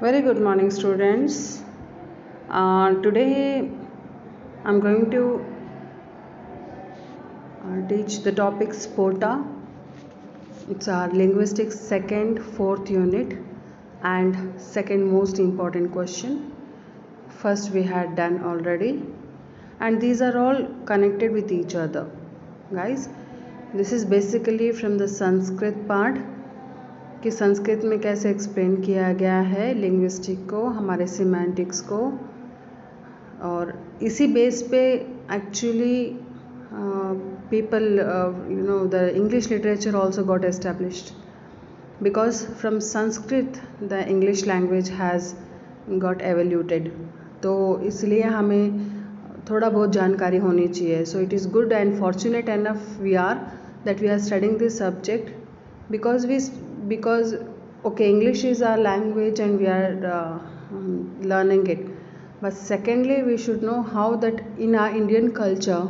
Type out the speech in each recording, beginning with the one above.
Very good morning, students. Today I'm going to teach the topic SPOTA. It's our linguistics second, fourth unit, and second most important question. First we had done already, and these are all connected with each other, guys. This is basically from the Sanskrit part कि संस्कृत में कैसे explain किया गया है linguistic को, हमारे semantics को, और इसी बेस पे actually people the English literature also got established because from Sanskrit the English language has got evoluted. तो इसलिए हमें थोड़ा बहुत जानकारी होनी चाहिए. So it is good and fortunate enough we are that we are studying this subject because okay, English is our language and we are learning it, but secondly we should know how that in our Indian culture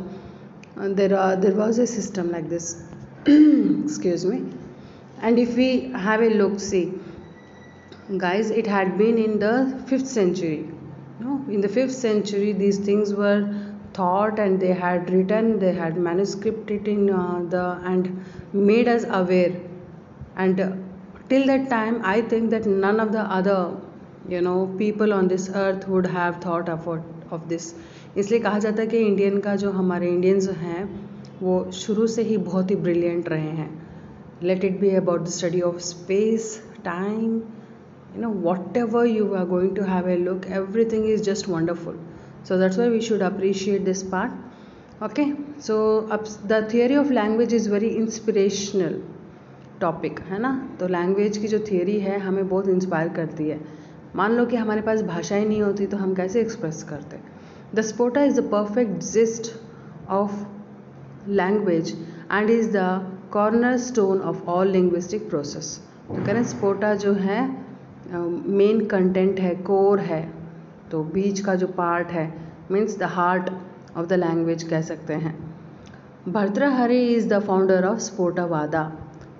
there was a system like this excuse me. And if we have a look, see guys, it had been in the 5th century. In the 5th century these things were thought and they had written, they had manuscripted in and made us aware. And till that time I think that none of the other people on this earth would have thought of this. इसलिए कहा जाता है कि Indian का जो हमारे Indians हैं वो शुरू से ही बहुत ही ब्रिलियंट रहे हैं. Let it be about the study of space, time, whatever you are going to have a look, everything is just wonderful. So that's why we should appreciate this part. Okay, so the theory of language is very inspirational topic है ना. तो language की जो theory है हमें बहुत inspire करती है. मान लो कि हमारे पास भाषा ही नहीं होती तो हम कैसे एक्सप्रेस करते. The sphota is the perfect gist of language and is the corner stone of all linguistic process. तो कह रहे हैं स्पोटा जो है मेन कंटेंट है, कोर है, तो बीच का जो पार्ट है means the heart of the language कह सकते हैं. Bhartrihari is the founder of Sphotavada.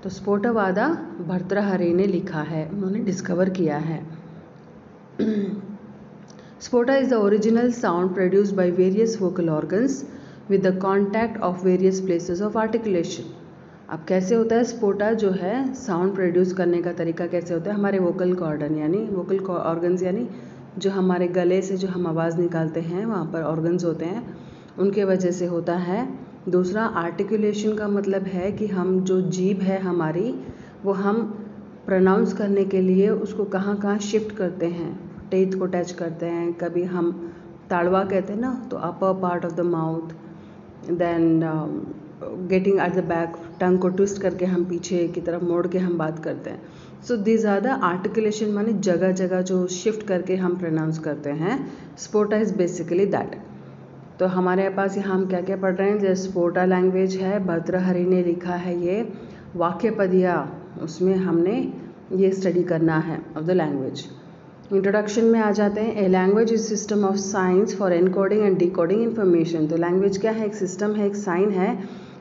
तो स्पोटावादा भर्तृहरि ने लिखा है, उन्होंने डिस्कवर किया है. Sphota is the original sound produced by various vocal organs with the contact of various places of articulation. अब कैसे होता है स्पोटा जो है साउंड प्रोड्यूस करने का तरीका कैसे होता है, हमारे वोकल कॉर्डन यानी वोकल ऑर्गन्स यानी जो हमारे गले से जो हम आवाज़ निकालते हैं वहाँ पर ऑर्गन्स होते हैं, उनके वजह से होता है. दूसरा आर्टिकुलेशन का मतलब है कि हम जो जीभ है हमारी वो हम प्रोनाउंस करने के लिए उसको कहाँ कहाँ शिफ्ट करते हैं, टेथ को टच करते हैं, कभी हम ताड़वा कहते हैं ना, तो upper part of the mouth, then getting at the back, tongue को ट्विस्ट करके हम पीछे की तरफ मोड़ के हम बात करते हैं. So this are the articulation, माने जगह जगह जो शिफ्ट करके हम प्रोनाउंस करते हैं. स्पोटा इज़ बेसिकली दैट. तो हमारे पास यहाँ हम क्या क्या पढ़ रहे हैं, जैसे स्पोटा लैंग्वेज है, भर्तृहरि ने लिखा है ये वाक्यपदिया, उसमें हमने ये स्टडी करना है ऑफ द लैंग्वेज. इंट्रोडक्शन में आ जाते हैं. A language is system of science for encoding and decoding information. तो लैंग्वेज क्या है, एक सिस्टम है, एक साइन है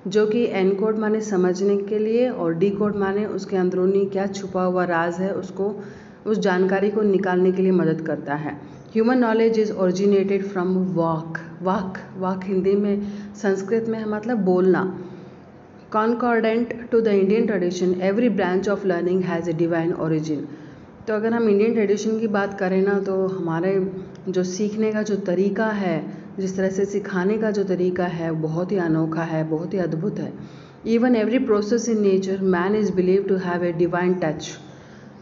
जो कि एनकोड माने समझने के लिए और डिकोड माने उसके अंदरूनी क्या छुपा हुआ राज है उसको, उस जानकारी को निकालने के लिए मदद करता है. Human knowledge is originated from vak. वाक हिंदी में, संस्कृत में मतलब बोलना. Concordant to the Indian tradition every branch of learning has a divine origin. तो अगर हम इंडियन ट्रेडिशन की बात करें ना, तो हमारे जो सीखने का जो तरीका है, जिस तरह से सिखाने का जो तरीका है बहुत ही अनोखा है, बहुत ही अद्भुत है. Even every process in nature man is believe to have a divine touch.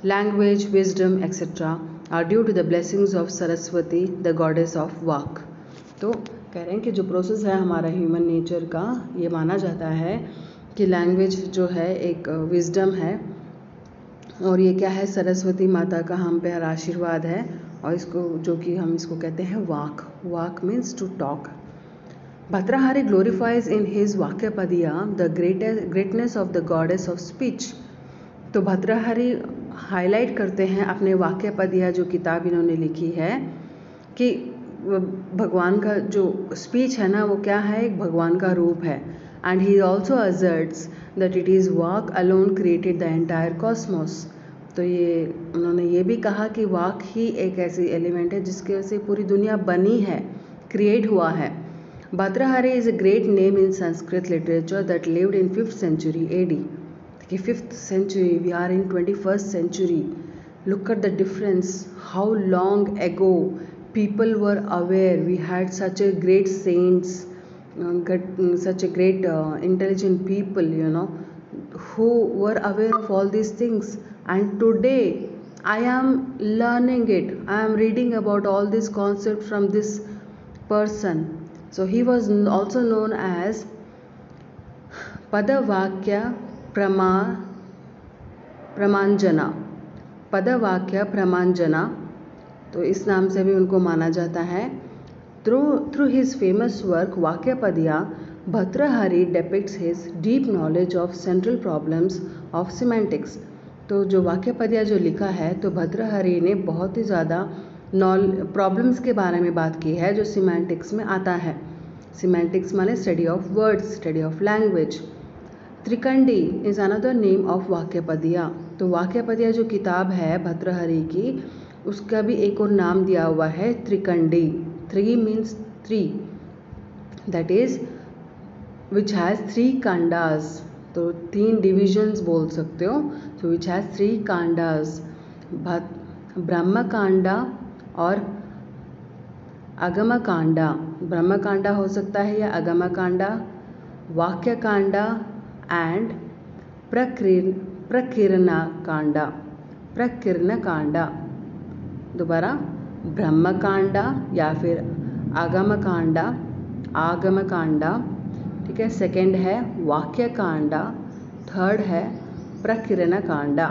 Language, wisdom etcetera are due to the blessings of Saraswati the goddess of vak. तो कह रहे हैं कि जो प्रोसेस है हमारा ह्यूमन नेचर का, ये माना जाता है कि लैंग्वेज जो है एक विजडम है और ये क्या है, सरस्वती माता का हम पे आशीर्वाद है. और इसको जो कि हम इसको कहते हैं वाक. Vak means to talk. Bhartrihari glorifies in his Vakyapadiya the greatness of the goddess of speech. तो भर्तृहरि हाईलाइट करते हैं अपने वाक्यपदिया जो किताब इन्होंने लिखी है कि भगवान का जो स्पीच है ना वो क्या है, एक भगवान का रूप है. And he also asserts that it is Vak alone created the entire cosmos. तो ये उन्होंने ये भी कहा कि वाक ही एक ऐसी एलिमेंट है जिसकी वजह से पूरी दुनिया बनी है, क्रिएट हुआ है। Bhartrihari is a great name in Sanskrit literature that lived in 5th century AD। कि 5th century, we are in 21st century. Look at the difference, how long ago people were aware. We had such a great saints, such a great intelligent people, who were aware of all these things. And today I am learning it, I am reading about all this concept from this person. So he was also known as Padavakya Pramanajna, Padavakya Pramanajna, तो इस नाम से भी उनको माना जाता है। Through his famous work Vakyapadiya, Bhartrihari depicts his deep knowledge of central problems of semantics. तो जो वाक्यपदिया जो लिखा है, तो भर्तृहरि ने बहुत ही ज़्यादा प्रॉब्लम्स के बारे में बात की है जो सिमेंटिक्स में आता है। सिमेंटिक्स माने study of words, study of language. Trikandi is another name of Vakyapadiya. तो वाक्यपदिया जो किताब है भर्तृहरि की, उसका भी एक और नाम दिया हुआ है Trikandi. 3 means 3, that is which has 3 कांडास। तो 3 डिविजन्स बोल सकते हो। तो विच हैज़ 3 कांडास, ब्रह्म कांडा और अगम कांडा। ब्रह्म कांडा हो सकता है या अगम कांडा, वाक्य कांडा एंड प्रकीर्ण कांडा। प्रकीर्ण कांडा, दोबारा ब्रह्म कांडा या फिर आगम कांडा, आगम कांडा, ठीक है। सेकंड है वाक्य कांडा, थर्ड है प्रकीर्ण Kanda,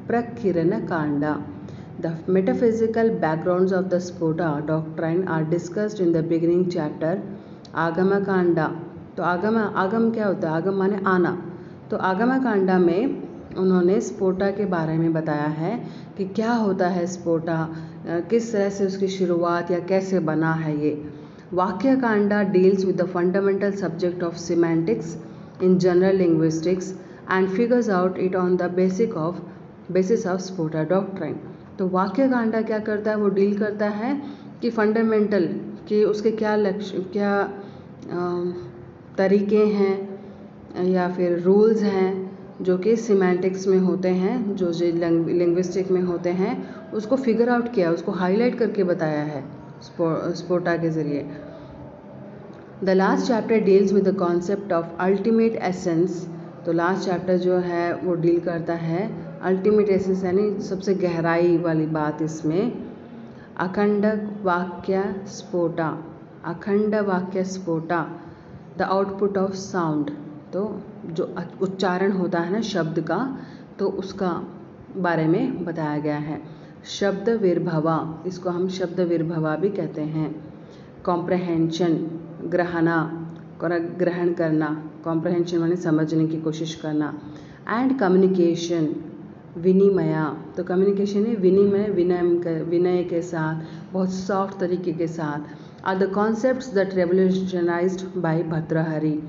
प्रकीर्ण Kanda. The metaphysical backgrounds of the Spota doctrine are discussed in the beginning chapter आगम कांडा। तो आगम क्या होता है? आगम माने आना। तो आगम कांडा में उन्होंने स्पोटा के बारे में बताया है कि क्या होता है स्पोटा, किस तरह से उसकी शुरुआत या कैसे बना है ये। Vakya Kanda deals with the fundamental subject of semantics in general linguistics and figures out it on the basis of sphota doctrine. तो वाक्य कांडा क्या करता है? वो डील करता है कि फंडामेंटल कि उसके क्या लक्ष्य, क्या तरीके हैं या फिर रूल्स हैं जो कि सिमेंटिक्स में होते हैं, जो लिंग्विस्टिक में होते हैं, उसको फिगर आउट किया, उसको हाईलाइट करके बताया है स्पोटा के ज़रिए। The last chapter deals with the concept of ultimate essence. तो लास्ट चैप्टर जो है वो डील करता है अल्टीमेट एसेंस, यानी सबसे गहराई वाली बात इसमें। अखंड वाक्य स्फोटा, अखंड वाक्य स्फोटा, द आउटपुट ऑफ साउंड। तो जो उच्चारण होता है ना शब्द का, तो उसका बारे में बताया गया है। शब्द विर्भवा, इसको हम शब्द विर्भवा भी कहते हैं। कॉम्प्रहेंशन, ग्रहण करना, कॉम्प्रहेंशन माने समझने की कोशिश करना। And communication, vinimaya. तो कम्युनिकेशन है विनिमय, विनय के साथ, बहुत सॉफ्ट तरीके के साथ। Are the concepts that revolutionized by Bhartrihari.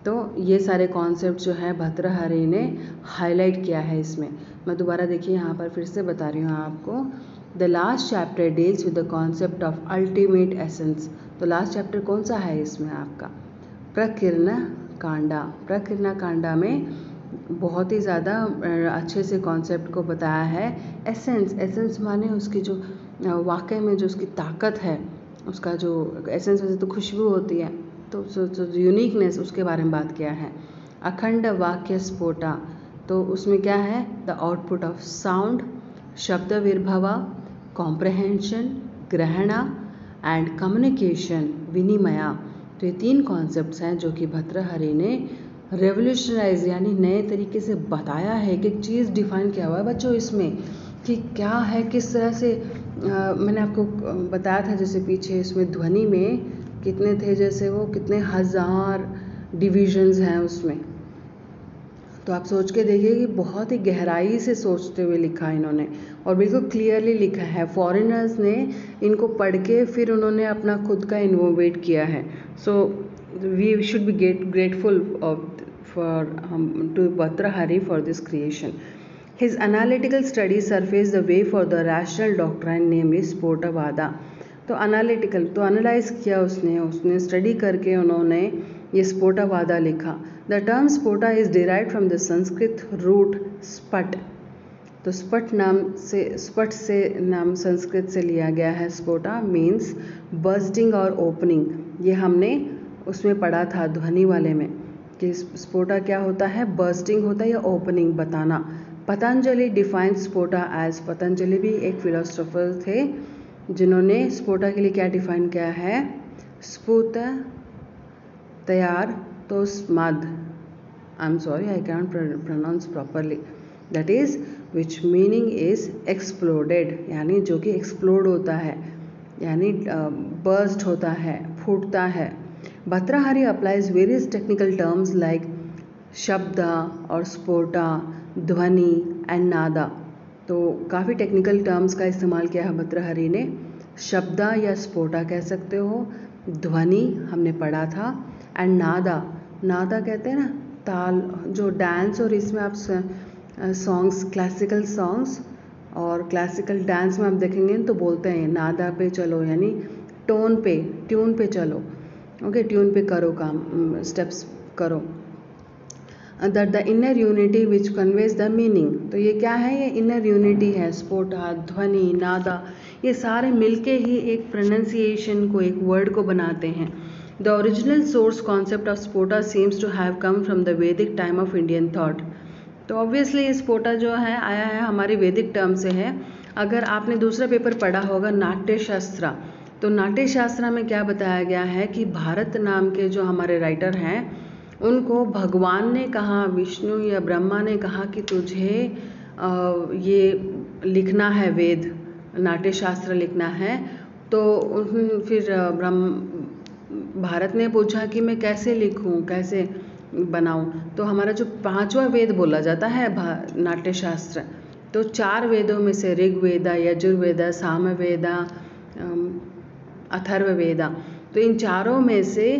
तो ये सारे कॉन्सेप्ट जो है भर्तृहरि ने हाईलाइट किया है इसमें। मैं दोबारा देखिए यहाँ पर फिर से बता रही हूँ आपको। The last chapter deals with the concept of ultimate essence. तो लास्ट चैप्टर कौन सा है इसमें आपका? प्रकीर्ण कांडा। प्रकीर्ण कांडा में बहुत ही ज़्यादा अच्छे से कॉन्सेप्ट को बताया है। एसेंस माने उसकी जो वाकई में जो उसकी ताकत है, उसका जो एसेंस वैसे तो खुशबू होती है, तो यूनिकनेस उसके बारे में बात किया है। अखंड वाक्य स्फोटा, तो उसमें क्या है? द आउटपुट ऑफ साउंड, शब्द विर्भवा, कॉम्प्रहेंशन, ग्रहणा एंड कम्युनिकेशन, विनिमया। तो ये 3 कॉन्सेप्ट्स हैं जो कि भर्तृहरि ने रेवोल्यूशनाइज यानी नए तरीके से बताया है कि एक चीज़ डिफाइन किया हुआ है बच्चों इसमें कि क्या है, किस तरह से। मैंने आपको बताया था जैसे पीछे इसमें ध्वनि में कितने थे, जैसे वो कितने हज़ार डिविजन्स हैं उसमें। तो आप सोच के देखिए कि बहुत ही गहराई से सोचते हुए लिखा है इन्होंने और बिल्कुल क्लियरली लिखा है। फॉरेनर्स ने इनको पढ़ के फिर उन्होंने अपना खुद का इनोवेट किया है। So we should be grateful to Bhartrihari for this creation. His analytical study surfaced the way for the rational doctrine, namely स्फोटवादा। तो एनालिटिकल तो एनालाइज किया उसने स्टडी करके उन्होंने ये स्फोटवादा लिखा। The term sphota is derived from the Sanskrit root sphut. तो स्पट से नाम संस्कृत से लिया गया है। स्फोटा मीन्स बर्स्टिंग और ओपनिंग। ये हमने उसमें पढ़ा था ध्वनि वाले में कि स्फोटा क्या होता है, बर्स्टिंग होता है या ओपनिंग बताना। पतंजलि डिफाइंस स्फोटा एज, पतंजलि भी एक फिलोसोफर थे जिन्होंने स्फोटा के लिए क्या डिफाइन किया है, स्फुट तैयार तो स्मद, I am sorry I can pronounce properly, that is which meaning is exploded, यानी जो कि एक्सप्लोड होता है, यानी बर्स्ट होता है, फूटता है। Bhartrihari applies various technical terms like shabda और स्फोटा, ध्वनि एंड नादा। तो काफ़ी टेक्निकल टर्म्स का इस्तेमाल किया है भर्तृहरि ने। शब्द या स्फोटा कह सकते हो, ध्वनि हमने पढ़ा था, एंड नादा, नादा कहते हैं ना ताल, जो डांस और इसमें आप सॉन्ग्स, क्लासिकल सॉन्ग्स और क्लासिकल डांस में आप देखेंगे तो बोलते हैं नादा पे चलो, यानी टोन पे, ट्यून पे चलो, ओके, ट्यून पे करो काम, स्टेप्स करो। That the inner unity which conveys the meaning. तो ये क्या है, ये इनर यूनिटी है। स्फोटा, ध्वनि, नादा, ये सारे मिलके ही एक प्रोनाउंसिएशन को, एक वर्ड को बनाते हैं। The original source concept of sphota seems to have come from the Vedic time of Indian thought. तो ऑब्वियसली ये स्फोटा जो है आया है हमारे वैदिक टर्म से है। अगर आपने दूसरा पेपर पढ़ा होगा नाट्यशास्त्र, तो नाट्यशास्त्र में क्या बताया गया है कि भारत नाम के जो हमारे राइटर हैं उनको भगवान ने कहा, विष्णु या ब्रह्मा ने कहा कि तुझे ये लिखना है, वेद नाट्यशास्त्र लिखना है। तो फिर भारत ने पूछा कि मैं कैसे लिखूं, कैसे बनाऊं। तो हमारा जो 5वां वेद बोला जाता है नाट्यशास्त्र, तो 4 वेदों में से ऋग्वेदा, यजुर्वेदा, सामवेदा, अथर्ववेदा, तो इन चारों में से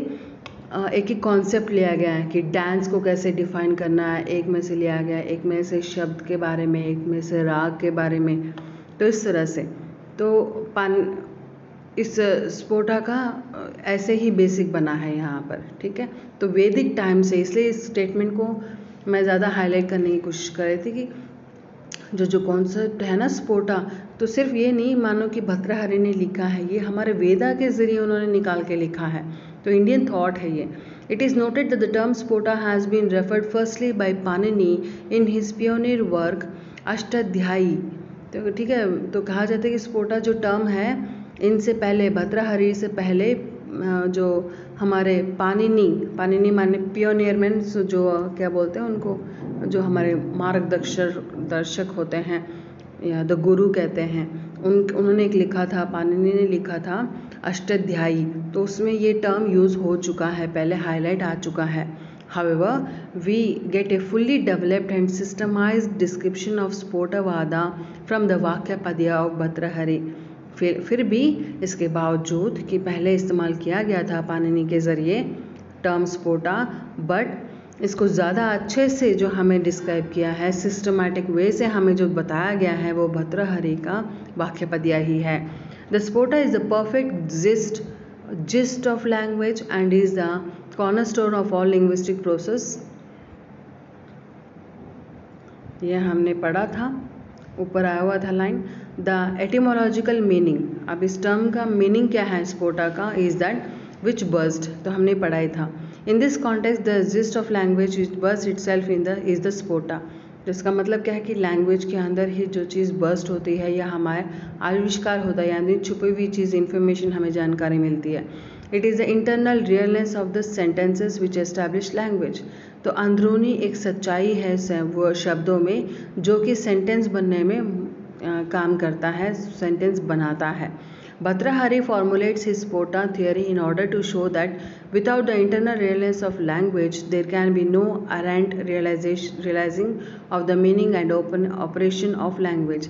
एक ही कॉन्सेप्ट लिया गया है कि डांस को कैसे डिफाइन करना है। एक में से लिया गया, एक में से शब्द के बारे में, एक में से राग के बारे में। तो इस तरह से तो इस स्फोटा का ऐसे ही बेसिक बना है यहाँ पर, ठीक है। तो वैदिक टाइम से, इसलिए इस स्टेटमेंट को मैं ज़्यादा हाईलाइट करने की कोशिश कर रही थी कि जो कॉन्सेप्ट है ना स्फोटा, तो सिर्फ ये नहीं मानो कि भर्तृहरि ने लिखा है, ये हमारे वेदा के ज़रिए उन्होंने निकाल के लिखा है। तो इंडियन थॉट है ये। It is noted that the term sphota has been referred firstly by Panini in his pioneer work Ashtadhyayi. तो ठीक है, तो कहा जाता है कि स्फोटा जो टर्म है, इनसे पहले, भर्तृहरि से पहले जो हमारे पाणिनि माने पियोनियर मीन्स जो क्या बोलते हैं उनको, जो हमारे मार्गदर्शक होते हैं या द गुरु कहते हैं, उन्होंने एक लिखा था, पाणिनि ने लिखा था अष्टाध्यायी। तो उसमें ये टर्म यूज़ हो चुका है, पहले हाईलाइट आ चुका है। However, we get a fully developed and systemized description of स्फोटवादा from the वाक्यपद्य of Bhartrihari. फिर भी इसके बावजूद कि पहले इस्तेमाल किया गया था पाणिनि के ज़रिए टर्म स्फोटा, बट इसको ज़्यादा अच्छे से जो हमें डिस्क्राइब किया है, सिस्टमैटिक वे से हमें जो बताया गया है, वो भर्तृहरि का वाक्यपद्य ही है। The sphota is the perfect gist of language and is the cornerstone of all linguistic process। यह हमने पढ़ा था, ऊपर आया हुआ था लाइन। द एटिमोलॉजिकल मीनिंग, अब इस टर्म का मीनिंग क्या है स्फोटा का, इज़ दैट विच बर्स्ट, तो हमने पढ़ा ही था। In this context the gist of language which burst itself in the is the sphota. तो इसका मतलब क्या है कि लैंग्वेज के अंदर ही जो चीज़ बर्स्ट होती है या हमारे आविष्कार होता है, यानी छुपी हुई चीज़, इन्फॉर्मेशन हमें जानकारी मिलती है। It is the internal realness of the sentences which establish language. तो अंदरूनी एक सच्चाई है वो शब्दों में जो कि सेंटेंस बनने में काम करता है, सेंटेंस बनाता है। Bhartrhari formulates his Spota theory in order to show that without the internal realness of language, there can be no errant realizing of the meaning and open operation of language।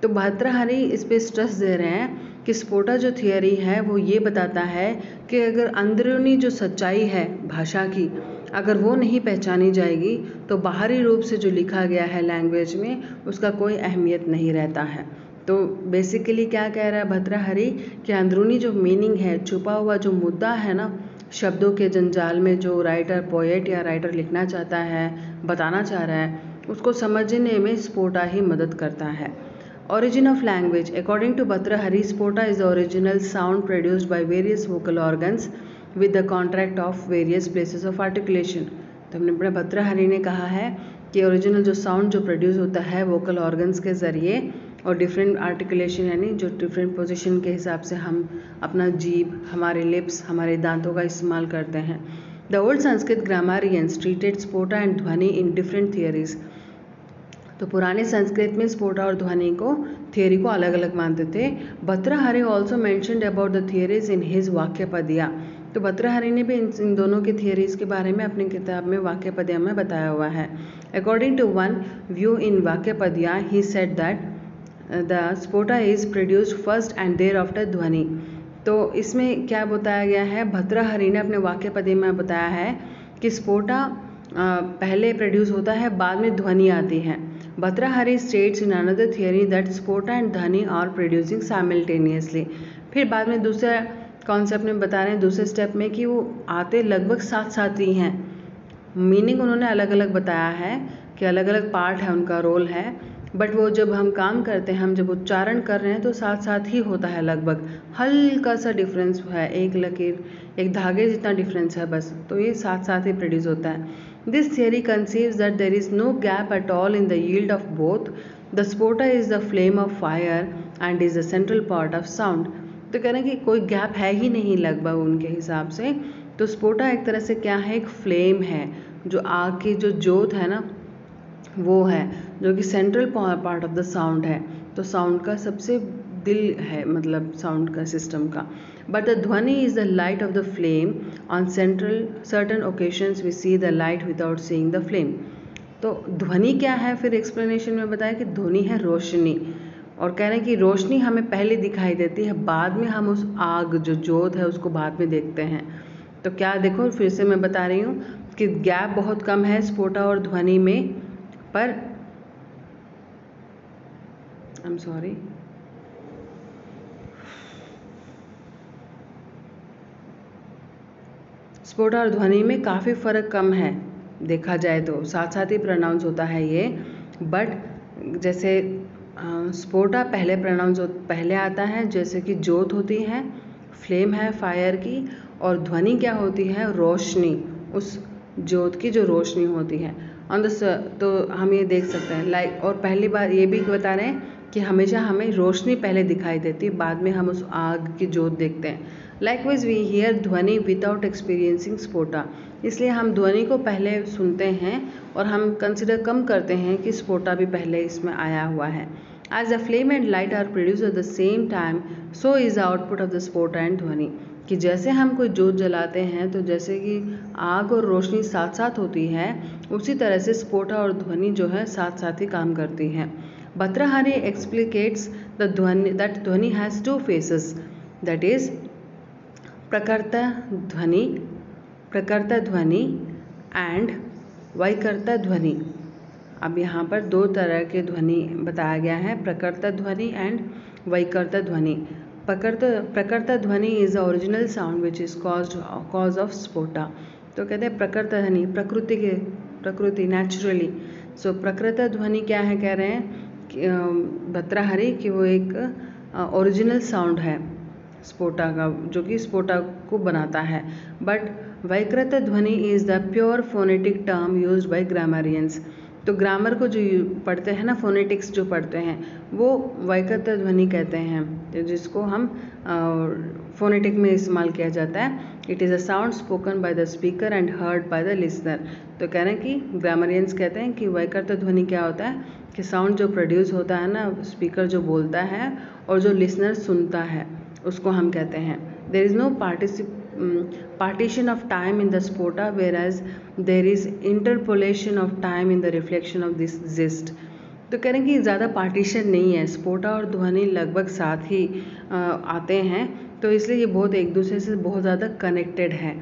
तो भर्तृहरि इस पे stress दे रहे हैं कि स्फोटा जो theory है वो ये बताता है कि अगर अंदरूनी जो सच्चाई है भाषा की, अगर वो नहीं पहचानी जाएगी तो बाहरी रूप से जो लिखा गया है लैंग्वेज में उसका कोई अहमियत नहीं रहता है। तो बेसिकली क्या कह रहा है भर्तृहरि कि अंदरूनी जो मीनिंग है, छुपा हुआ जो मुद्दा है ना, शब्दों के जंजाल में जो राइटर, पोएट या राइटर लिखना चाहता है, बताना चाह रहा है, उसको समझने में स्पोटा ही मदद करता है। Origin of language. According to Bhartrhari, spota is the original sound produced by various vocal organs with the contact of various places of articulation. तो हमने अपने भर्तृहरि ने कहा है कि ओरिजिनल जो साउंड जो प्रोड्यूस होता है वोकल ऑर्गन्स के ज़रिए और डिफरेंट आर्टिकुलेशन यानी जो डिफरेंट पोजीशन के हिसाब से हम अपना जीभ, हमारे लिप्स, हमारे दांतों का इस्तेमाल करते हैं। The old Sanskrit grammarians treated sphota and dhvani in different theories. तो पुराने संस्कृत में स्पोटा और ध्वनि को थियरी को अलग अलग मानते थे। Bhartrihari also mentioned about the theories in his Vakyapadiya. तो भर्तृहरि ने भी इन दोनों के थियरीज के बारे में अपनी किताब में वाक्यपदिया में बताया हुआ है। According to one view in Vakyapadiya he said that the स्पोटा is produced first and thereafter dhvani. तो इसमें क्या बताया गया है, भर्तृहरि ने अपने वाक्यपदिया में बताया है कि स्पोटा पहले प्रोड्यूस होता है, बाद में ध्वनि आती है। Bhartrihari states in another theory that sphota and dhvani are producing simultaneously. फिर बाद में दूसरा कॉन्सेप्ट में बता रहे हैं दूसरे स्टेप में कि वो आते लगभग साथ साथ ही हैं। मीनिंग उन्होंने अलग अलग बताया है कि अलग अलग पार्ट है, उनका रोल है, बट वो जब हम काम करते हैं, हम जब उच्चारण कर रहे हैं तो साथ साथ ही होता है, लगभग हल्का सा डिफरेंस है, एक लकीर, एक धागे जितना डिफरेंस है बस, तो ये साथ साथ ही प्रोड्यूस होता है। This theory conceives that there is no gap at all in the yield of both. The spota is the flame of fire and is the central part of sound. तो कह रहे हैं कि कोई गैप है ही नहीं लगभग उनके हिसाब से। तो स्पोटा एक तरह से क्या है, एक फ्लेम है, जो आग की जो जोत है ना वो है, जो कि central part of the sound है। तो साउंड का सबसे दिल है, मतलब साउंड का सिस्टम का। But the dhwani is the light of the flame. On certain occasions we see the light without seeing the flame. तो ध्वनि क्या है, फिर एक्सप्लेनेशन में बताया कि ध्वनि है रोशनी, और कह रहे हैं कि रोशनी हमें पहले दिखाई देती है, बाद में हम उस आग जो जोत है उसको बाद में देखते हैं। तो क्या देखो, फिर से मैं बता रही हूँ कि गैप बहुत कम है स्पोटा और ध्वनि में, पर आई एम सॉरी, स्पोटा और ध्वनि में काफ़ी फ़र्क कम है, देखा जाए तो साथ साथ ही प्रोनाउंस होता है ये। बट जैसे स्पोटा पहले आता है, जैसे कि जोत होती है, फ्लेम है फायर की, और ध्वनि क्या होती है, रोशनी, उस जोत की जो रोशनी होती है ऑन द। तो हम ये देख सकते हैं लाइक, और पहली बार ये भी बता रहे हैं कि हमेशा हमें रोशनी पहले दिखाई देती है, बाद में हम उस आग की जोत देखते हैं। Likewise we hear ध्वनि without experiencing स्पोटा। इसलिए हम ध्वनि को पहले सुनते हैं और हम कंसिडर कम करते हैं कि स्पोटा भी पहले इसमें आया हुआ है। As the flame and light are produced at the same time, so is the output of the spota and ध्वनि। कि जैसे हम कोई जोत जलाते हैं तो जैसे कि आग और रोशनी साथ साथ होती है, उसी तरह से स्पोटा और ध्वनि जो है साथ साथ ही काम करती हैं। भर्तृहरि explicates that ध्वनि has two faces, that is प्रकर्ता ध्वनि एंड वैकर्ता ध्वनि। अब यहाँ पर दो तरह के ध्वनि बताया गया है, प्रकर्ता ध्वनि and वैकर्ता dhvani. Prakrita dhvani is the original sound which is cause of sphota. तो कहते हैं प्रकर्ता ध्वनि, प्रकृति नेचुरली। सो प्रकृत ध्वनि क्या है, कह रहे हैं भर्तृहरि कि वो एक ओरिजिनल साउंड है स्पोटा का, जो कि स्पोटा को बनाता है। बट वैकृत ध्वनि is the pure phonetic term used by ग्रामरियंस। तो ग्रामर को जो पढ़ते हैं ना, फोनेटिक्स जो पढ़ते हैं, वो वैकृत ध्वनि कहते हैं, तो जिसको हम फोनेटिक में इस्तेमाल किया जाता है। It is a sound spoken by the speaker and heard by the listener. तो कह रहे हैं कि ग्रामरियंस कहते हैं कि वैकृत ध्वनि क्या होता है कि साउंड जो प्रोड्यूस होता है ना, स्पीकर जो बोलता है और जो लिसनर सुनता है, उसको हम कहते हैं। There is no partition of time in the sphota, whereas there is interpolation of time in the reflection of this gist. तो कह रहे हैं कि ज़्यादा पार्टीशन नहीं है, स्पोटा और ध्वनि लगभग साथ ही आते हैं, तो इसलिए ये बहुत एक दूसरे से बहुत ज़्यादा कनेक्टेड है।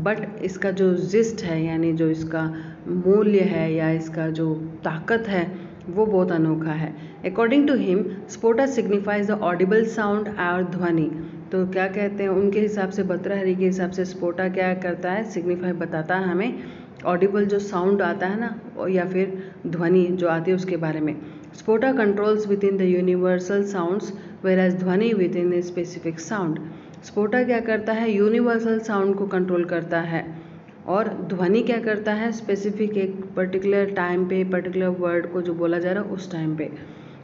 बट इसका जो जिस्ट है यानी जो इसका मूल्य है या इसका जो ताकत है वो बहुत अनोखा है। According to him sphota signifies the audible sound और ध्वनि। तो क्या कहते हैं उनके हिसाब से, भर्तृहरि के हिसाब से स्पोटा क्या करता है, सिग्निफाई बताता है हमें ऑडिबल जो साउंड आता है ना या फिर ध्वनि जो आती है उसके बारे में। Sphota controls within the universal sounds whereas dhvani within a specific sound. स्पोटा क्या करता है, यूनिवर्सल साउंड को कंट्रोल करता है और ध्वनि क्या करता है, स्पेसिफिक एक पर्टिकुलर टाइम पे पर्टिकुलर वर्ड को जो बोला जा रहा है उस टाइम पे।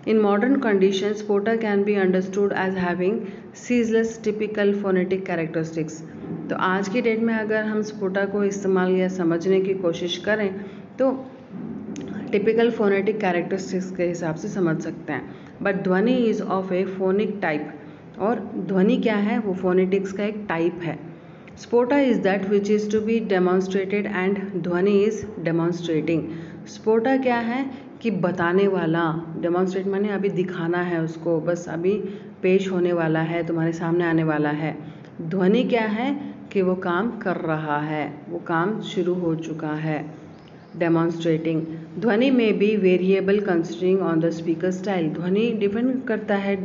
In modern condition sphota can be understood as having ceaseless typical phonetic characteristics. तो आज की डेट में अगर हम स्पोटा को इस्तेमाल या समझने की कोशिश करें तो टिपिकल फोनेटिक कैरेक्टरिस्टिक्स के हिसाब से समझ सकते हैं। बट ध्वनि is of A phonic type, और ध्वनि क्या है, वो फोनेटिक्स का एक टाइप है। Sphota is that which is to be demonstrated and dhvani is demonstrating. स्पोटा क्या है कि बताने वाला, डेमॉन्स्ट्रेट माने अभी दिखाना है उसको, बस अभी पेश होने वाला है, तुम्हारे सामने आने वाला है। ध्वनि क्या है कि वो काम कर रहा है, वो काम शुरू हो चुका है, डेमॉन्स्ट्रेटिंग। ध्वनि में be variable considering on the speaker style. ध्वनि डिपेंड करता है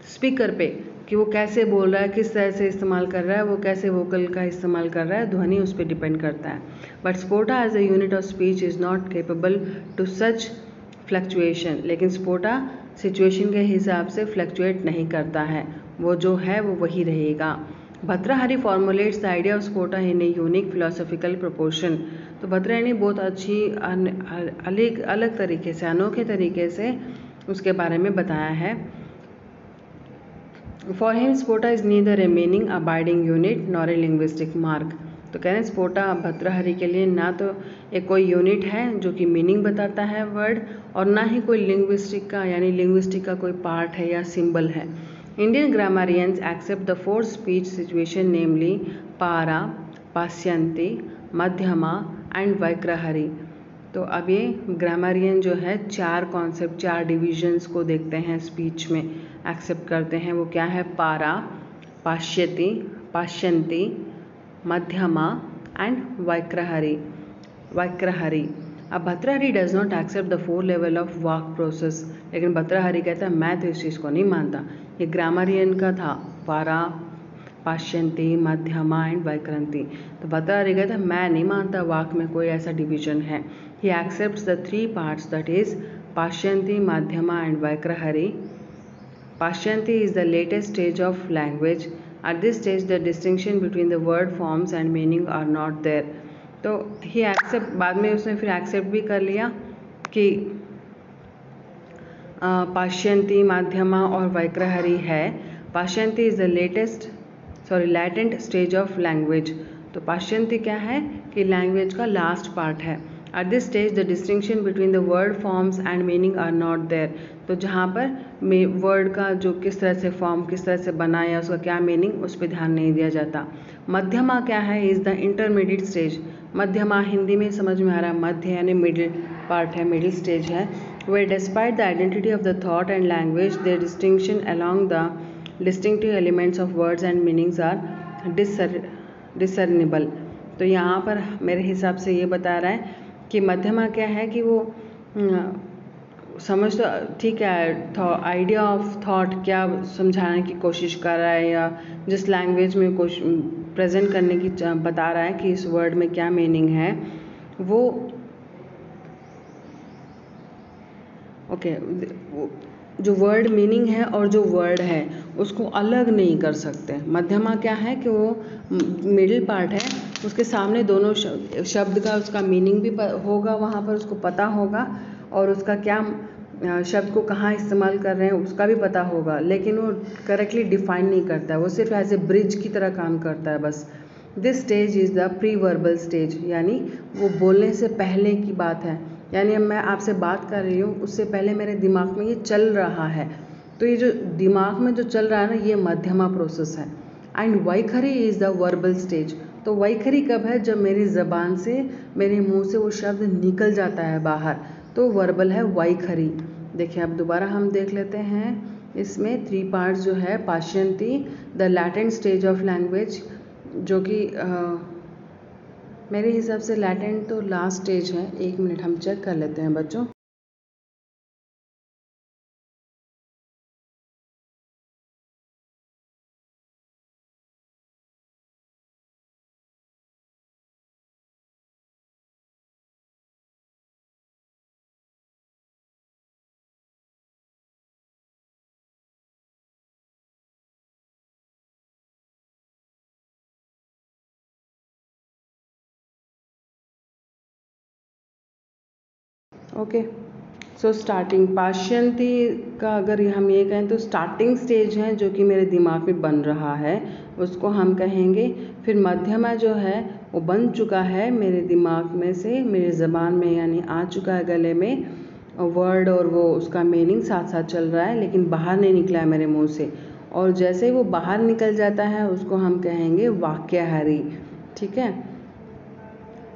स्पीकर पे कि वो कैसे बोल रहा है, किस तरह से इस्तेमाल कर रहा है, वो कैसे वोकल का इस्तेमाल कर रहा है, ध्वनि उस पर डिपेंड करता है। But sphota as a unit of speech is not capable to such fluctuation. लेकिन स्पोटा सिचुएशन के हिसाब से फ्लक्चुएट नहीं करता है, वो जो है वो वही रहेगा। Bhartrihari formulates the idea of sphota in a unique philosophical proportion. तो भर्तृहरि बहुत अच्छी अलग तरीके से, अनोखे तरीके से उसके बारे में बताया है। For him, spota is neither a meaning abiding unit nor a linguistic mark. तो कह रहे हैं स्पोटा भर्तृहरि के लिए ना तो एक कोई यूनिट है जो कि मीनिंग बताता है वर्ड, और ना ही कोई लिंग्विस्टिक का यानी लिंग्विस्टिक का कोई पार्ट है या सिंबल है। Indian grammarians accept the 4 speech situation namely para, pashyanti, madhyama and वैक्रहरि। तो अब ये ग्रामरियन जो है 4 कॉन्सेप्ट, 4 डिविजन्स को देखते हैं स्पीच में, एक्सेप्ट करते हैं। वो क्या है, पारा, पाश्यति, पाश्यंती, मध्यमा एंड वैक्रहरि। अब Bhartrihari does not accept the 4 level of vak process. लेकिन भर्तृहरि कहता है मैं तो इस चीज़ को नहीं मानता। ये ग्रामरियन का था, पारा, पाश्यंती, मध्यमा एंड वैक्रंती। तो भर्तृहरि कहता है मैं नहीं मानता वाक में कोई ऐसा डिवीजन है। He accepts the 3 parts, that is pashyanti, madhyama and vaikhari. Pashyanti is the latest stage of language. At this stage, the distinction between the word forms and meaning are not there. तो ही एक्सेप्ट, बाद में उसने फिर एक्सेप्ट भी कर लिया कि पाश्यंती, माध्यमा और वैक्रहरि है। Pashyanti is the latent stage of language. तो पाश्यंती क्या है कि लैंग्वेज का लास्ट पार्ट है। At this stage the distinction between the word forms and meaning are not there. तो जहाँ पर वर्ड का जो किस तरह से फॉर्म, किस तरह से बना या उसका क्या मीनिंग, उस पर ध्यान नहीं दिया जाता। मध्यमा क्या है, इज़ द इंटरमीडिएट स्टेज। मध्यमा हिंदी में समझ में आ रहा है, मध्य यानी मिडिल पार्ट है, मिडिल स्टेज है। Way despite the identity of the thought and language the distinction along the distinctive elements of words and meanings are discernible. तो यहाँ पर मेरे हिसाब से ये बता रहा है कि मध्यमा क्या है कि वो समझ तो ठीक है, आइडिया ऑफ थॉट क्या समझाने की कोशिश कर रहा है या जिस लैंग्वेज में प्रेजेंट करने की बता रहा है कि इस वर्ड में क्या मीनिंग है, वो जो वर्ड मीनिंग है और जो वर्ड है उसको अलग नहीं कर सकते। मध्यमा क्या है कि वो मिडिल पार्ट है, उसके सामने दोनों शब्द का उसका मीनिंग भी होगा, वहाँ पर उसको पता होगा, और उसका क्या शब्द को कहाँ इस्तेमाल कर रहे हैं उसका भी पता होगा, लेकिन वो करेक्टली डिफाइन नहीं करता है, वो सिर्फ एज ए ब्रिज की तरह काम करता है बस। This stage is the pre verbal stage, यानी वो बोलने से पहले की बात है, यानी अब मैं आपसे बात कर रही हूँ उससे पहले मेरे दिमाग में ये चल रहा है। तो ये जो दिमाग में जो चल रहा है ना, ये मध्यमा प्रोसेस है। And Vaikhari is the verbal stage. तो वैखरी कब है, जब मेरी ज़बान से, मेरे मुंह से वो शब्द निकल जाता है बाहर, तो वर्बल है वैखरी। देखिए अब दोबारा हम देख लेते हैं, इसमें 3 पार्ट्स जो है, Pashyanti the latent stage of language, जो कि मेरे हिसाब से लैटेंट तो लास्ट स्टेज है। 1 मिनट हम चेक कर लेते हैं बच्चों। ओके, सो स्टार्टिंग पाश्यंती का अगर हम ये कहें तो स्टार्टिंग स्टेज है जो कि मेरे दिमाग में बन रहा है, उसको हम कहेंगे। फिर मध्यमा जो है वो बन चुका है मेरे दिमाग में से, मेरी ज़बान में यानी आ चुका है गले में वर्ड, और वो उसका मीनिंग साथ साथ चल रहा है लेकिन बाहर नहीं निकला है मेरे मुंह से। और जैसे ही वो बाहर निकल जाता है उसको हम कहेंगे वाक्यहारी। ठीक है।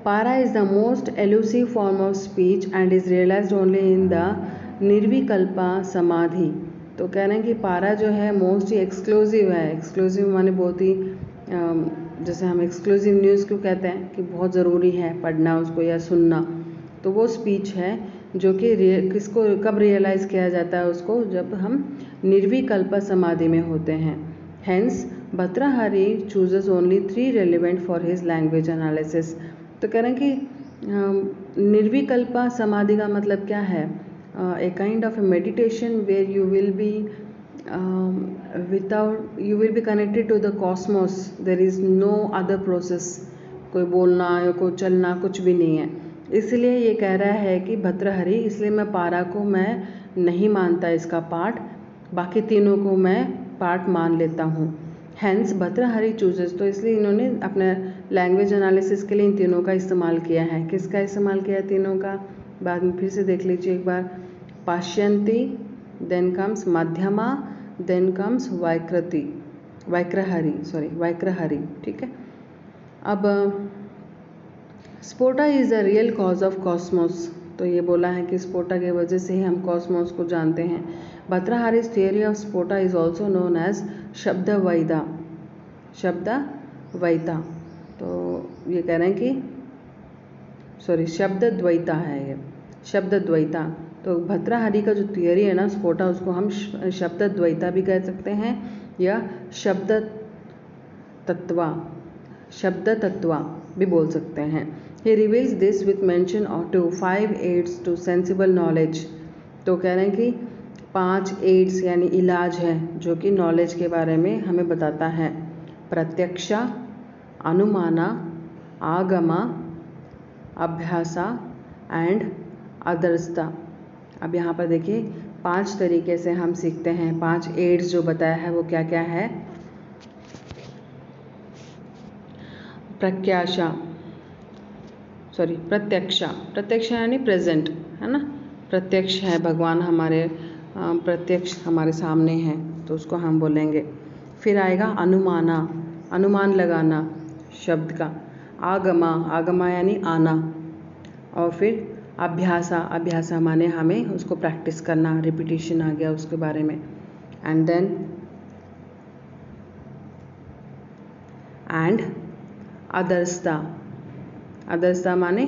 Para is the most elusive form of speech and is realized only in the निर्विकल्पा समाधि। तो कह रहे हैं कि पारा जो है मोस्ट ही एक्सक्लूसिव है। एक्सक्लूसिव माने बहुत ही जैसे हम एक्सक्लूसिव न्यूज़ क्यों कहते हैं कि बहुत ज़रूरी है पढ़ना उसको या सुनना, तो वो स्पीच है जो कि किसको कब रियलाइज़ किया जाता है उसको, जब हम निर्विकल्प समाधि में होते हैं। Hence Bhartrihari chooses only 3 relevant for his language analysis. तो कह रहे हैं कि निर्विकल्पा समाधि का मतलब क्या है? A kind of a meditation where you will be without, you will be connected to the cosmos, there is no other process. कोई बोलना या कोई चलना कुछ भी नहीं है। इसलिए ये कह रहा है कि भर्तृहरि, इसलिए मैं पारा को मैं नहीं मानता इसका पार्ट, बाकी तीनों को मैं पार्ट मान लेता हूँ। हैंस भर्तृहरि चूजेस, तो इसलिए इन्होंने अपने लैंग्वेज एनालिसिस के लिए इन तीनों का इस्तेमाल किया है। किसका इस्तेमाल किया है? तीनों का। बाद में फिर से देख लीजिए एक बार। Pashyanti, then comes Madhyama, then comes Vaikhari. ठीक है। अब Sphota is the real cause of cosmos. तो ये बोला है कि स्पोटा की वजह से ही हम कॉस्मोस को जानते हैं। भर्तृहरि's theory of spota is also known as शब्दवैधा। तो ये कह रहे हैं कि शब्दद्वैता है ये, शब्दद्वैता। तो भर्तृहरि का जो थियरी है ना स्पोटा, उसको हम शब्दद्वैता भी कह सकते हैं या शब्द तत्वा भी बोल सकते हैं। He reveals this with mention of 5 aids to sensible knowledge। तो कह रहे हैं कि 5 एड्स यानी इलाज है जो कि नॉलेज के बारे में हमें बताता है। प्रत्यक्षा, अनुमाना, आगमा, अभ्यासा एंड आदर्शता। अब यहाँ पर देखिए 5 तरीके से हम सीखते हैं। 5 एड्स जो बताया है वो क्या क्या है? प्रत्यक्षा यानी प्रेजेंट है ना, प्रत्यक्ष है भगवान हमारे, प्रत्यक्ष हमारे सामने हैं तो उसको हम बोलेंगे। फिर आएगा अनुमाना, अनुमान लगाना शब्द का। आगमा यानी आना। और फिर अभ्यासा माने हमें उसको प्रैक्टिस करना, रिपीटिशन आ गया उसके बारे में। एंड देन अदर्शता माने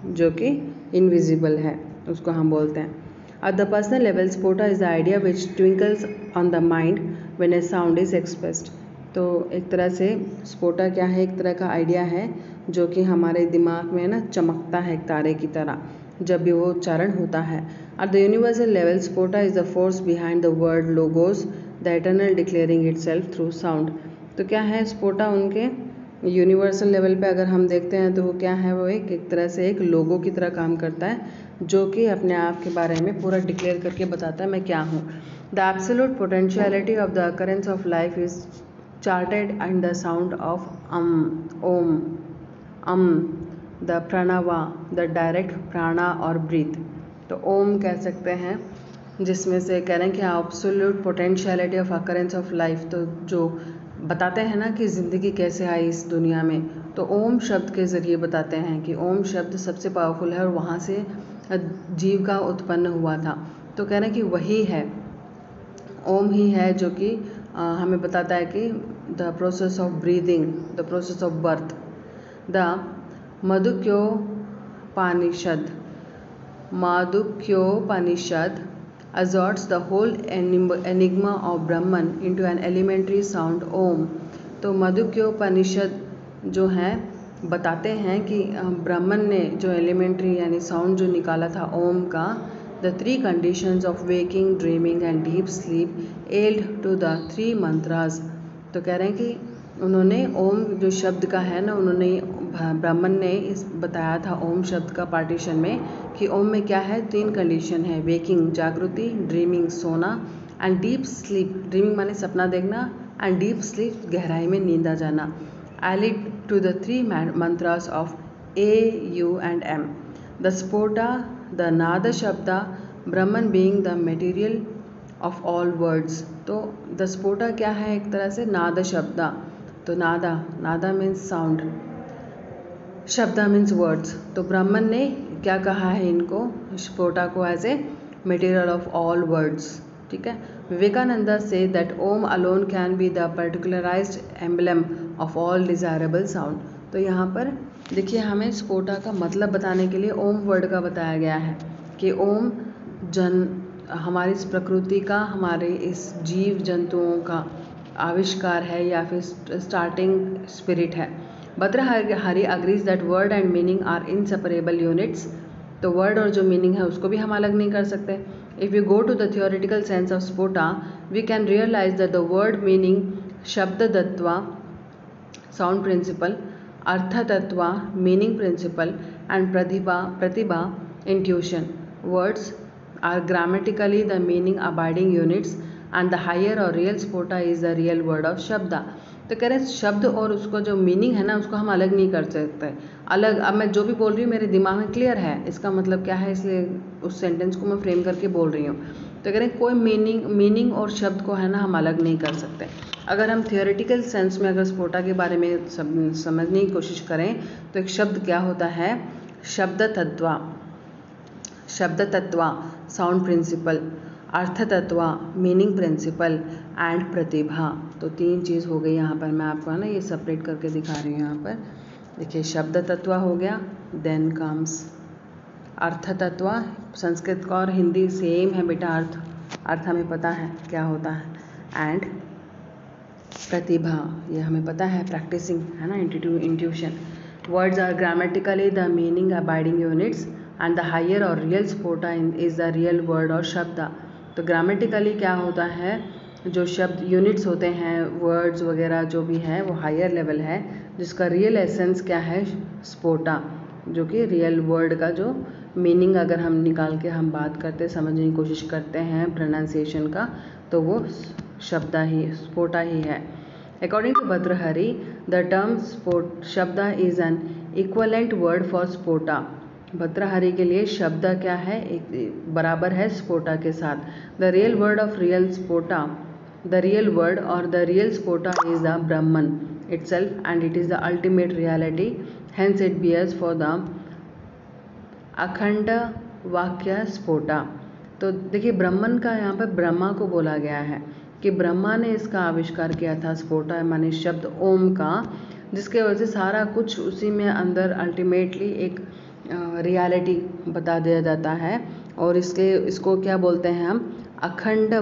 जो कि इनविजिबल है, उसको हम बोलते हैं। At the personal level, spota is the idea which twinkles on the mind when a sound is expressed। तो एक तरह से स्पोटा क्या है? एक तरह का आइडिया है जो कि हमारे दिमाग में ना चमकता है एक तारे की तरह जब भी वो उच्चारण होता है। At the universal level, spota is the force behind the word logos, the eternal declaring itself through sound। तो क्या है स्पोटा? उनके यूनिवर्सल लेवल पे अगर हम देखते हैं तो वो क्या है? वो एक तरह से एक लोगो की तरह काम करता है जो कि अपने आप के बारे में पूरा डिक्लेयर करके बताता है मैं क्या हूँ। The absolute potentiality of the occurrence of life is charted in the sound of Om, the Pranava, the direct prana और ब्रीथ। तो ओम कह सकते हैं जिसमें से कह रहे हैं कि absolute potentiality of occurrence of life, तो जो बताते हैं ना कि ज़िंदगी कैसे आई इस दुनिया में, तो ओम शब्द के ज़रिए बताते हैं कि ओम शब्द सबसे पावरफुल है और वहाँ से जीव का उत्पन्न हुआ था। तो कह रहे हैं कि वही है, ओम ही है जो कि हमें बताता है कि the process of breathing, the process of birth, the Madhyupanishad asserts the whole enigma of Brahman into an elementary sound Om. तो मधुक्योपनिषद जो है बताते हैं कि ब्राह्मण ने जो एलिमेंट्री यानी साउंड जो निकाला था ओम का, the 3 conditions of waking, dreaming and deep sleep ailed to the 3 mantras. तो कह रहे हैं कि उन्होंने ओम जो शब्द का है ना, उन्होंने ब्राह्मण ने इस बताया था ओम शब्द का पार्टीशन में कि ओम में क्या है, 3 कंडीशन है, वेकिंग जागृति, ड्रीमिंग सोना एंड डीप स्लीप, ड्रीमिंग माने सपना देखना, एंड डीप स्लीप गहराई में नींद आ जाना, allied to the 3 mantras of A, U and M. The spota, the nada shabda, Brahman being the material of all words. तो द स्पोटा क्या है, एक तरह से नाद शब्दा, तो nada means sound, shabda means words. तो ब्राह्मण ने क्या कहा है इनको, स्पोटा को, as a material of all words. ठीक है. विवेकानंदा से that Om alone can be the particularized emblem of all desirable sound. तो यहाँ पर देखिए हमें स्पोटा का मतलब बताने के लिए ओम वर्ड का बताया गया है कि ओम हमारी इस प्रकृति का, हमारे इस जीव जंतुओं का आविष्कार है या फिर स्टार्टिंग स्पिरिट है. Bhartrihari agrees that word and meaning are inseparable units. तो वर्ड और जो मीनिंग है उसको भी हम अलग नहीं कर सकते. If you go to the theoretical sense of Sphota we can realise that the word meaning shabda tattva sound principle, artha tattva meaning principle and pratibha intuition. Words are grammatically the meaning abiding units and the higher or real spota is the real word of shabda. तो कह रहे हैं शब्द और उसको जो meaning है ना उसको हम अलग नहीं कर सकते. अलग, अब मैं जो भी बोल रही हूँ मेरे दिमाग में क्लियर है इसका मतलब क्या है, इसलिए उस सेंटेंस को मैं फ्रेम करके बोल रही हूँ. तो कह रहे हैं कोई मीनिंग और शब्द को है ना हम अलग नहीं कर सकते. अगर हम थियोरेटिकल सेंस में अगर स्पोटा के बारे में समझने की कोशिश करें तो एक शब्द क्या होता है, shabda tattva sound principle, artha tattva meaning principle and pratibha. तो 3 चीज़ हो गई यहाँ पर. मैं आपको है ना ये सेपरेट करके दिखा रही हूँ. यहाँ पर देखिए शब्द तत्व हो गया, देन कम्स अर्थ तत्व. संस्कृत का और हिंदी सेम है बेटा, अर्थ हमें पता है क्या होता है, एंड प्रतिभा ये हमें पता है, प्रैक्टिसिंग है ना, intuition. Words are grammatically the meaning abiding units and the higher और real Sphota is the real word और शब्द. तो ग्रामेटिकली क्या होता है, जो शब्द यूनिट्स होते हैं, वर्ड्स वगैरह जो भी है वो हायर लेवल है, जिसका रियल एसेंस क्या है, स्पोटा, जो कि रियल वर्ड का जो मीनिंग अगर हम निकाल के हम बात करते समझने की कोशिश करते हैं प्रोनाउंसिएशन का, तो वो शब्दा ही, स्पोटा ही है. According to Bhartrihari the term shabda is an equivalent word for Sphota. Bhartrihari के लिए शब्द क्या है, एक बराबर है स्पोटा के साथ. The real word of real Sphota, the real word और the real Sphota is the Brahman itself and it is the ultimate reality. Hence it bears for the akhanda vakya स्पोटा. तो देखिए ब्रह्मन का यहाँ पर ब्रह्मा को बोला गया है कि ब्रह्मा ने इसका आविष्कार किया था, स्पोटा माने शब्द ओम का, जिसके वजह से सारा कुछ उसी में अंदर अल्टीमेटली एक रियलिटी बता दिया जाता है. और इसको क्या बोलते हैं हम, अखंड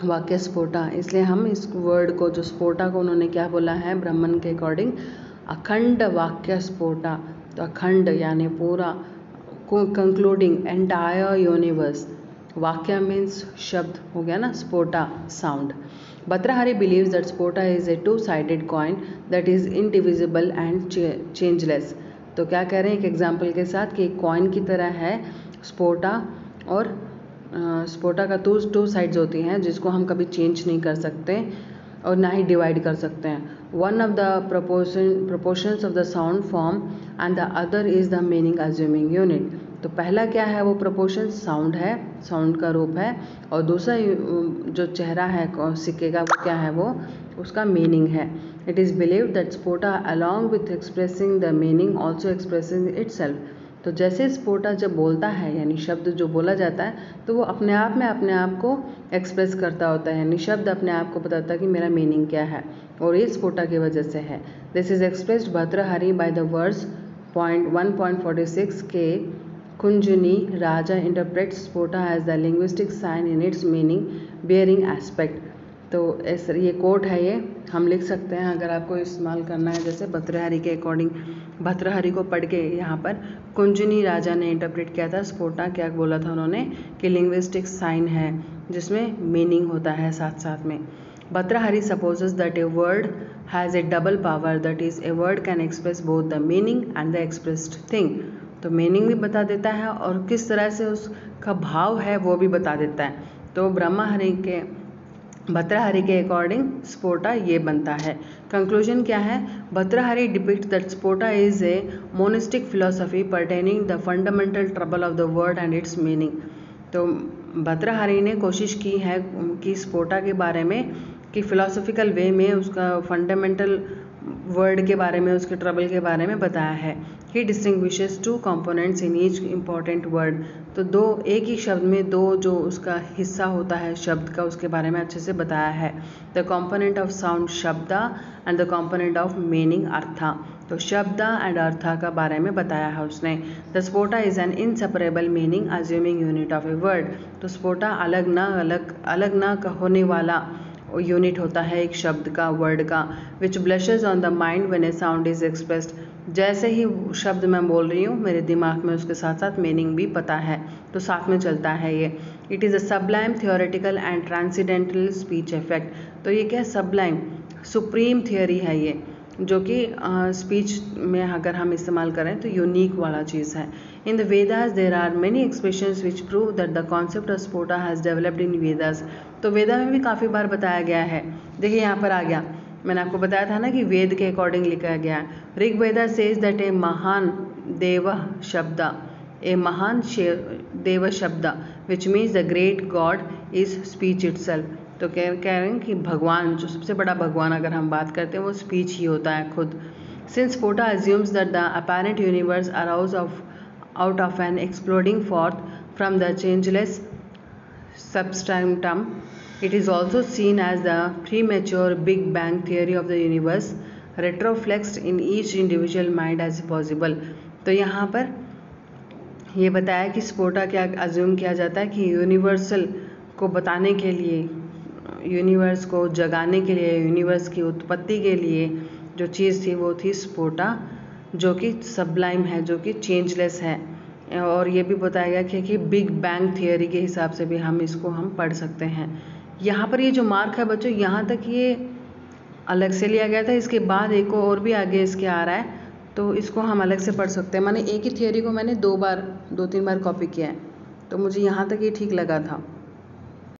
वाक्य स्पोटा. इसलिए हम इस वर्ड को, जो स्पोटा को उन्होंने क्या बोला है ब्राह्मण के अकॉर्डिंग, अखंड वाक्य स्पोटा. तो अखंड यानी पूरा, concluding entire universe. Vakya means shabda हो गया ना, Sphota sound. Bhartrihari believes that spota is a two-sided coin that is indivisible and changeless. तो क्या कह रहे हैं एक एग्जाम्पल के साथ कि कॉइन की तरह है स्पोटा, और स्पोटा का टू साइड्स होती हैं जिसको हम कभी चेंज नहीं कर सकते और ना ही डिवाइड कर सकते हैं. One of the proportions of the sound form and the other is the meaning assuming unit. तो पहला क्या है, वो प्रोपोर्शन साउंड है, साउंड का रूप है, और दूसरा जो चेहरा है सिक्के का वो क्या है, वो उसका मीनिंग है. It is believed that Sphota along with expressing the meaning also expressing itself. तो जैसे स्पोटा जब बोलता है यानी शब्द जो बोला जाता है तो वो अपने आप में अपने आप को एक्सप्रेस करता होता है, यानी शब्द अपने आप को बताता है कि मेरा मीनिंग क्या है. और ये स्पोटा की वजह से है। This is expressed Bhartrihari by the words point 1.46 K Kunjunni Raja interpret Sphota as the linguistic sign in its meaning bearing aspect. तो ऐसे ये कोट है, ये हम लिख सकते हैं अगर आपको इस्तेमाल करना है। जैसे भर्तृहरि के अकॉर्डिंग, भर्तृहरि को पढ़ के यहाँ पर कुंजुनी राजा ने इंटरप्रेट किया था स्पोटा, क्या बोला था उन्होंने कि लिंग्विस्टिक साइन है जिसमें मीनिंग होता है साथ साथ में। Bhartrihari supposes that a word has a double power, that is a word can express both the meaning and the expressed thing. तो मीनिंग भी बता देता है और किस तरह से उसका भाव है वो भी बता देता है। तो भर्तृहरि के अकॉर्डिंग स्पोटा ये बनता है। कंक्लूजन क्या है? Bhartrihari depict that Sphota is a monistic philosophy pertaining the fundamental trouble of the word and its meaning. तो भर्तृहरि ने कोशिश की है कि स्पोटा के बारे में कि फिलोसफिकल वे में उसका फंडामेंटल वर्ड के बारे में, उसके ट्रबल के बारे में बताया है। He distinguishes two components in each important word. तो एक ही शब्द में दो जो उसका हिस्सा होता है शब्द का, उसके बारे में अच्छे से बताया है। The component of sound shabda and the component of meaning artha. तो शब्दा एंड अर्था का बारे में बताया है उसने। The स्पोटा is an inseparable meaning assuming unit of a word. तो स्पोटा अलग ना होने वाला यूनिट होता है एक शब्द का, वर्ड का। Which blushes on the mind when a sound is expressed. जैसे ही शब्द मैं बोल रही हूँ मेरे दिमाग में उसके साथ साथ मीनिंग भी पता है, तो साथ में चलता है ये। It is a Sublime theoretical and transcendental speech effect. तो ये क्या सबलाइम सुप्रीम थियोरी है ये, जो कि स्पीच में अगर हम इस्तेमाल करें तो यूनिक वाला चीज़ है। In the Vedas there are many expressions which prove that the concept of Sphota has developed in Vedas. तो वेदा में भी काफ़ी बार बताया गया है। देखिए यहाँ पर आ गया, मैंने आपको बताया था ना कि वेद के अकॉर्डिंग लिखा गया है। ऋग्वेदा सेज दैट ए महान देव शब्द, ए महान देव शब्द which means the great God is speech itself. तो कह रहे हैं कि भगवान, जो सबसे बड़ा भगवान अगर हम बात करते हैं वो स्पीच ही होता है खुद। Since Sphota assumes that the apparent universe arouse out of an exploding forth from the changeless substratum, it is also seen as the premature Big Bang theory of the universe, retroflexed in each individual mind as possible। तो यहाँ पर ये बताया कि स्पोटा क्या assume किया जाता है कि यूनिवर्सल को बताने के लिए, यूनिवर्स को जगाने के लिए, यूनिवर्स की उत्पत्ति के लिए जो चीज़ थी वो थी स्पोटा, जो कि सबलाइम है, जो कि चेंजलेस है। और ये भी बताया गया कि बिग बैंग थियोरी के हिसाब से भी हम इसको पढ़ सकते हैं। यहाँ पर ये जो मार्क है बच्चों, यहाँ तक ये अलग से लिया गया था, इसके बाद एक और भी आगे इसके आ रहा है, तो इसको हम अलग से पढ़ सकते हैं। मैंने एक ही थियोरी को मैंने 2-3 बार कॉपी किया है, तो मुझे यहाँ तक ये ठीक लगा था।